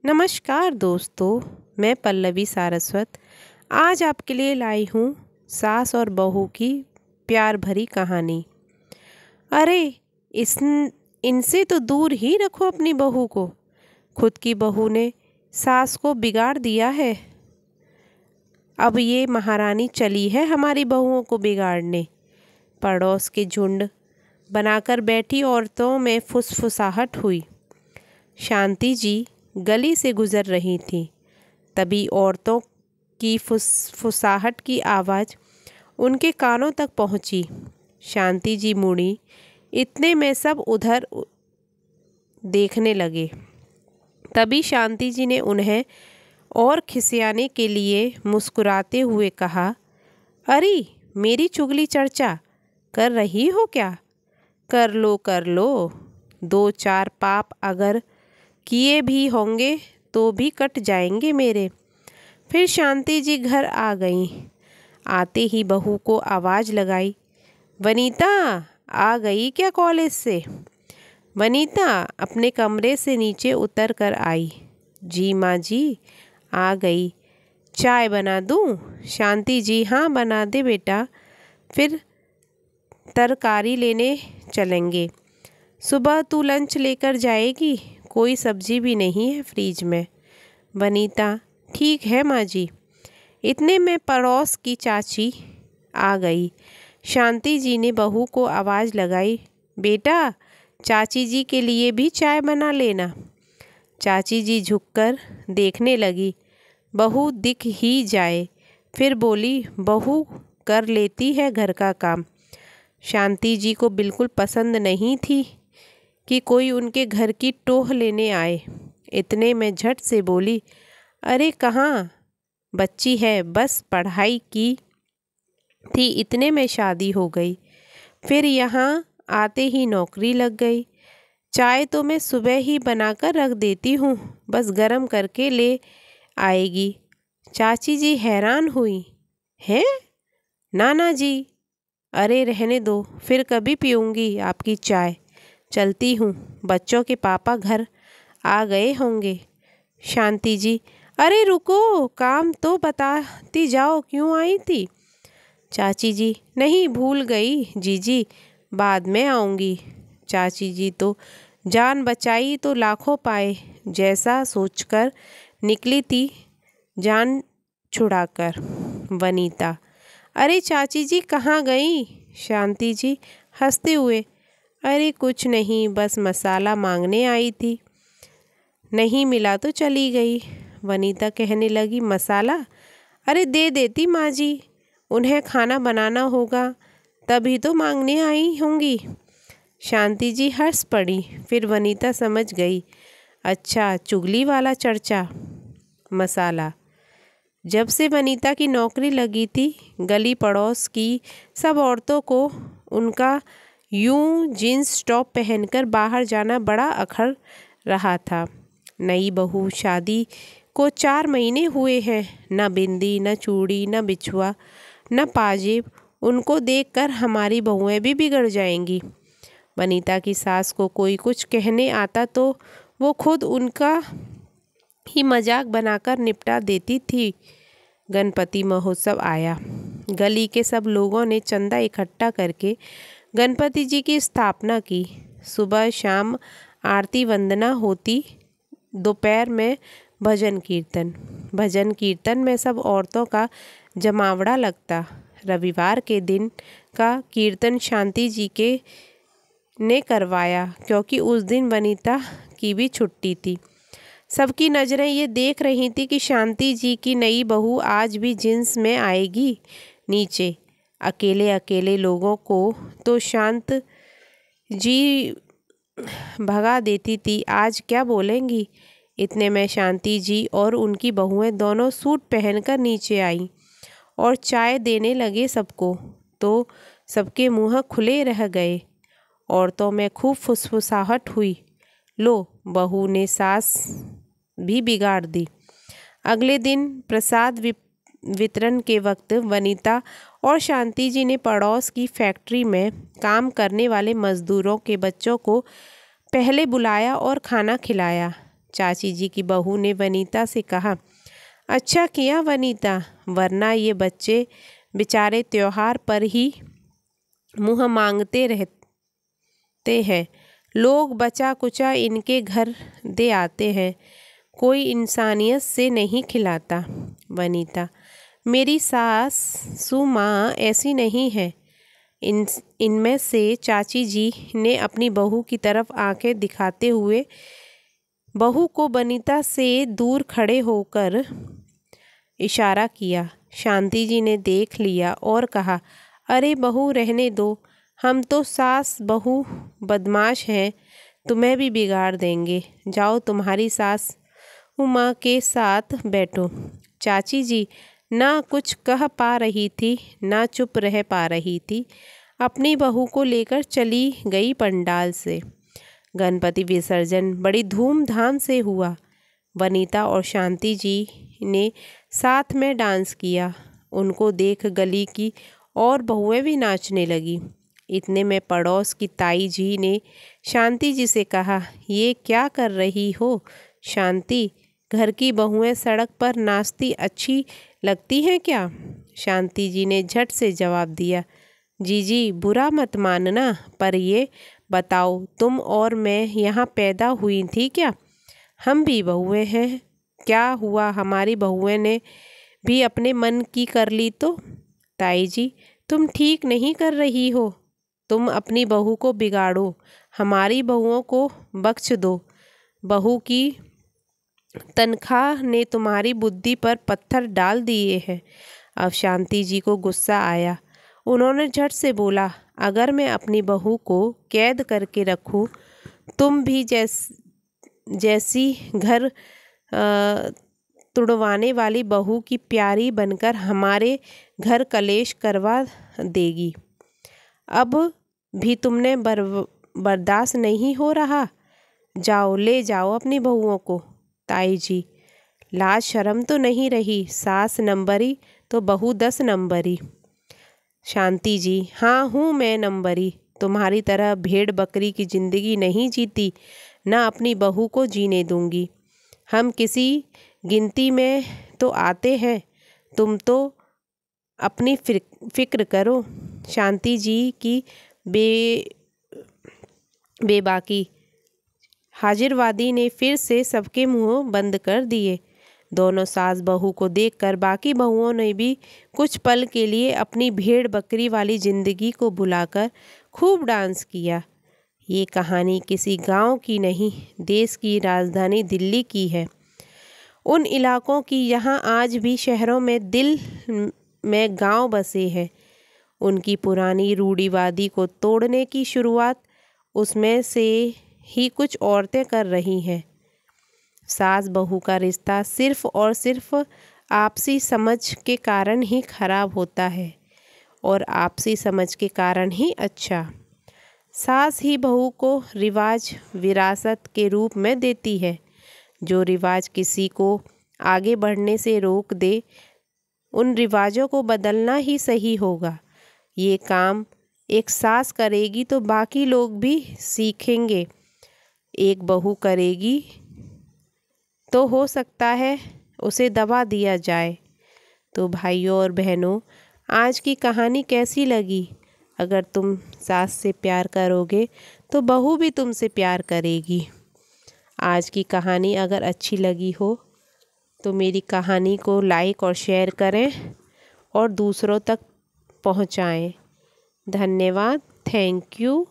नमस्कार दोस्तों, मैं पल्लवी सारस्वत आज आपके लिए लाई हूँ सास और बहू की प्यार भरी कहानी। अरे इस इनसे तो दूर ही रखो अपनी बहू को। खुद की बहू ने सास को बिगाड़ दिया है। अब ये महारानी चली है हमारी बहुओं को बिगाड़ने। पड़ोस के झुंड बनाकर बैठी औरतों में फुसफुसाहट हुई। शांति जी गली से गुजर रही थी। तभी औरतों की फुसफुसाहट की आवाज़ उनके कानों तक पहुंची। शांति जी मुड़ी, इतने में सब उधर देखने लगे। तभी शांति जी ने उन्हें और खिसियाने के लिए मुस्कुराते हुए कहा, अरे मेरी चुगली चर्चा कर रही हो क्या? कर लो, दो चार पाप अगर किए भी होंगे तो भी कट जाएंगे मेरे। फिर शांति जी घर आ गईं। आते ही बहू को आवाज़ लगाई, वनीता आ गई क्या कॉलेज से? वनीता अपने कमरे से नीचे उतर कर आई। जी माँ जी आ गई। चाय बना दूँ? शांति जी हाँ बना दे बेटा, फिर तरकारी लेने चलेंगे। सुबह तू लंच लेकर जाएगी? कोई सब्जी भी नहीं है फ्रिज में। वनीता ठीक है माँ जी। इतने में पड़ोस की चाची आ गई। शांति जी ने बहू को आवाज़ लगाई, बेटा चाची जी के लिए भी चाय बना लेना। चाची जी झुककर देखने लगी। बहू दिख ही जाए। फिर बोली, बहू कर लेती है घर का काम। शांति जी को बिल्कुल पसंद नहीं थी कि कोई उनके घर की टोह लेने आए। इतने में झट से बोली, अरे कहाँ बच्ची है, बस पढ़ाई की थी, इतने में शादी हो गई। फिर यहाँ आते ही नौकरी लग गई। चाय तो मैं सुबह ही बनाकर रख देती हूँ, बस गरम करके ले आएगी। चाची जी हैरान हुई, हैं? नाना जी, अरे रहने दो, फिर कभी पीऊँगी आपकी चाय। चलती हूँ, बच्चों के पापा घर आ गए होंगे। शांति जी, अरे रुको, काम तो बताती जाओ, क्यों आई थी? चाची जी, नहीं भूल गई जीजी, बाद में आऊँगी। चाची जी तो जान बचाई तो लाखों पाए, जैसा सोचकर निकली थी जान छुड़ाकर। वनीता, अरे चाची जी कहाँ गई? शांति जी हंसते हुए, अरे कुछ नहीं, बस मसाला मांगने आई थी, नहीं मिला तो चली गई। वनीता कहने लगी, मसाला? अरे दे देती माँ जी, उन्हें खाना बनाना होगा तभी तो मांगने आई होंगी। शांति जी हंस पड़ी। फिर वनीता समझ गई, अच्छा चुगली वाला चर्चा। मसाला। जब से वनीता की नौकरी लगी थी, गली पड़ोस की सब औरतों को उनका यूं जीन्स टॉप पहनकर बाहर जाना बड़ा अखर रहा था। नई बहू शादी को 4 महीने हुए हैं, न बिंदी, न चूड़ी, न बिछुआ, न पाजेब। उनको देखकर हमारी बहुएं भी बिगड़ जाएंगी। वनीता की सास को कोई कुछ कहने आता तो वो खुद उनका ही मजाक बनाकर निपटा देती थी। गणपति महोत्सव आया। गली के सब लोगों ने चंदा इकट्ठा करके गणपति जी की स्थापना की। सुबह शाम आरती वंदना होती, दोपहर में भजन कीर्तन में सब औरतों का जमावड़ा लगता। रविवार के दिन का कीर्तन शांति जी के ने करवाया, क्योंकि उस दिन वनीता की भी छुट्टी थी। सबकी नज़रें ये देख रही थी कि शांति जी की नई बहू आज भी जींस में आएगी नीचे। अकेले अकेले लोगों को तो शांत जी भगा देती थी, आज क्या बोलेंगी। इतने में शांति जी और उनकी बहुएं दोनों सूट पहनकर नीचे आईं और चाय देने लगे सबको, तो सबके मुंह खुले रह गए। औरतों में खूब फुसफुसाहट हुई, लो बहू ने सास भी बिगाड़ दी। अगले दिन प्रसाद वितरण के वक्त वनीता और शांति जी ने पड़ोस की फैक्ट्री में काम करने वाले मजदूरों के बच्चों को पहले बुलाया और खाना खिलाया। चाची जी की बहू ने वनीता से कहा। अच्छा किया वनीता, वरना ये बच्चे बेचारे त्योहार पर ही मुँह मांगते रहते हैं। लोग बचा कुचा इनके घर दे आते हैं, कोई इंसानियत से नहीं खिलाता। वनीता, मेरी सासू माँ ऐसी नहीं है। इनमें से चाची जी ने अपनी बहू की तरफ आंखें दिखाते हुए बहू को वनीता से दूर खड़े होकर इशारा किया। शांति जी ने देख लिया और कहा, अरे बहू रहने दो, हम तो सास बहू बदमाश हैं, तुम्हें भी बिगाड़ देंगे। जाओ तुम्हारी सास उमा के साथ बैठो। चाची जी ना कुछ कह पा रही थी ना चुप रह पा रही थी, अपनी बहू को लेकर चली गई पंडाल से। गणपति विसर्जन बड़ी धूमधाम से हुआ। वनीता और शांति जी ने साथ में डांस किया। उनको देख गली की और बहुएं भी नाचने लगी। इतने में पड़ोस की ताई जी ने शांति जी से कहा, ये क्या कर रही हो शांति? घर की बहुएं सड़क पर नाचती अच्छी लगती हैं क्या? शांति जी ने झट से जवाब दिया, जी बुरा मत मानना, पर ये बताओ तुम और मैं यहाँ पैदा हुई थी क्या? हम भी बहुएं हैं। क्या हुआ हमारी बहुएं ने भी अपने मन की कर ली तो? ताई जी तुम ठीक नहीं कर रही हो। तुम अपनी बहू को बिगाड़ो, हमारी बहुओं को बख्श दो। बहू की तनख्वाह ने तुम्हारी बुद्धि पर पत्थर डाल दिए हैं। अब शांति जी को गुस्सा आया। उन्होंने झट से बोला, अगर मैं अपनी बहू को कैद करके रखूं, तुम भी जैसी घर तुड़वाने वाली बहू की प्यारी बनकर हमारे घर कलेश करवा देगी। अब भी तुमने बर्दाश्त नहीं हो रहा? जाओ ले जाओ अपनी बहुओं को। ताई जी, लाज शर्म तो नहीं रही, सास नंबरी तो बहू 10 नंबरी। शांति जी, हाँ हूँ मैं नंबरी, तुम्हारी तरह भेड़ बकरी की ज़िंदगी नहीं जीती, ना अपनी बहू को जीने दूंगी। हम किसी गिनती में तो आते हैं, तुम तो अपनी फिक्र करो। शांति जी की बेबाकी हाजिरवादी ने फिर से सबके मुंह बंद कर दिए। दोनों सास बहू को देखकर बाकी बहुओं ने भी कुछ पल के लिए अपनी भेड़ बकरी वाली ज़िंदगी को भुलाकर खूब डांस किया। ये कहानी किसी गांव की नहीं, देश की राजधानी दिल्ली की है। उन इलाकों की यहाँ आज भी शहरों में दिल में गांव बसे हैं। उनकी पुरानी रूढ़िवादी को तोड़ने की शुरुआत उसमें से ही कुछ औरतें कर रही हैं। सास बहू का रिश्ता सिर्फ और सिर्फ आपसी समझ के कारण ही खराब होता है और आपसी समझ के कारण ही अच्छा। सास ही बहू को रिवाज विरासत के रूप में देती है। जो रिवाज किसी को आगे बढ़ने से रोक दे, उन रिवाजों को बदलना ही सही होगा। ये काम एक सास करेगी तो बाकी लोग भी सीखेंगे। एक बहू करेगी तो हो सकता है उसे दबा दिया जाए। तो भाइयों और बहनों, आज की कहानी कैसी लगी? अगर तुम सास से प्यार करोगे तो बहू भी तुमसे प्यार करेगी। आज की कहानी अगर अच्छी लगी हो तो मेरी कहानी को लाइक और शेयर करें और दूसरों तक पहुंचाएं। धन्यवाद। Thank you.